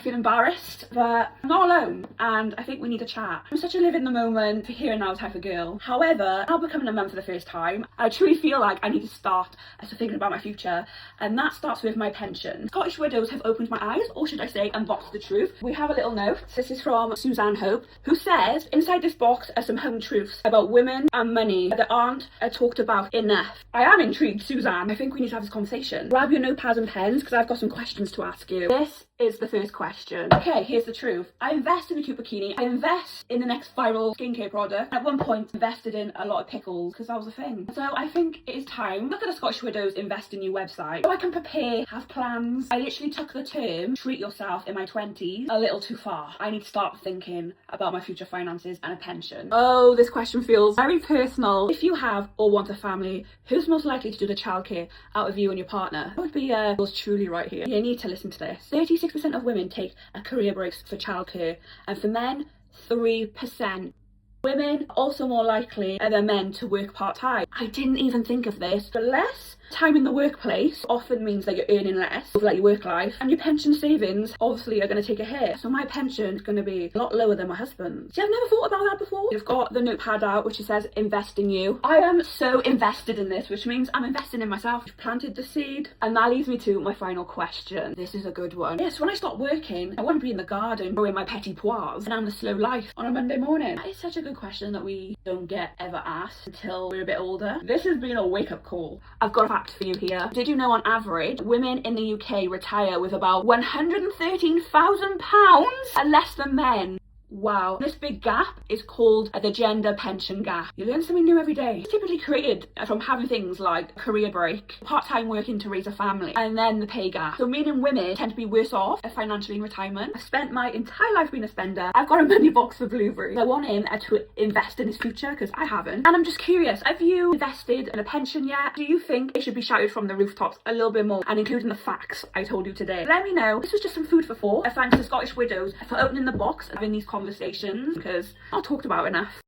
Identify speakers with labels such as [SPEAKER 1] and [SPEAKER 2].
[SPEAKER 1] I feel embarrassed, but I'm not alone, and I think we need a chat. I'm such a live in the moment, for here and now type of girl. However, now becoming a mum for the first time, I truly feel like I need to start thinking about my future, and that starts with my pension. Scottish Widows have opened my eyes, or should I say, unboxed the truth. We have a little note. This is from Suzanne Hope, who says, inside this box are some home truths about women and money that aren't talked about enough. I am intrigued, Suzanne. I think we need to have this conversation. Grab your notepads and pens, because I've got some questions to ask you. This is the first question. Okay, here's the truth. I invest in a cute bikini. I invest in the next viral skincare product. At one point, invested in a lot of pickles because that was a thing. So I think it is time. Look at the Scottish Widows Invest in You website. So I can prepare, have plans. I literally took the term treat yourself in my 20s a little too far. I need to start thinking about my future finances and a pension. Oh, this question feels very personal. If you have or want a family, who's most likely to do the childcare out of you and your partner? That would be yours truly right here. You need to listen to this. 36% of women take a career break for childcare, and for men, 3%. Women are also more likely than men to work part-time. I didn't even think of this, but less time in the workplace often means that you're earning less over your work life, and your pension savings obviously are going to take a hit. So my pension is going to be a lot lower than my husband's. See, I've never thought about that before. You've got the notepad out which says invest in you. I am so invested in this, which means I'm investing in myself. I've planted the seed, and that leads me to my final question. This is a good one. Yes, when I start working, I want to be in the garden growing my petits pois and I'm the slow life on a Monday morning. That is such a good question that we don't get ever asked until we're a bit older. This has been a wake-up call. I've got a fact for you here. Did you know on average women in the UK retire with about £113,000 less than men? Wow. This big gap is called the gender pension gap. You learn something new every day. It's typically created from having things like career break, part-time working to raise a family, and then the pay gap. So men and women tend to be worse off financially in retirement. I've spent my entire life being a spender. I've got a money box for Blueberry. I want him to invest in his future because I haven't. And I'm just curious, have you invested in a pension yet? Do you think it should be shouted from the rooftops a little bit more, and including the facts I told you today? Let me know. This was just some food for thought. Thanks to Scottish Widows for opening the box and having these conversations because not talked about enough.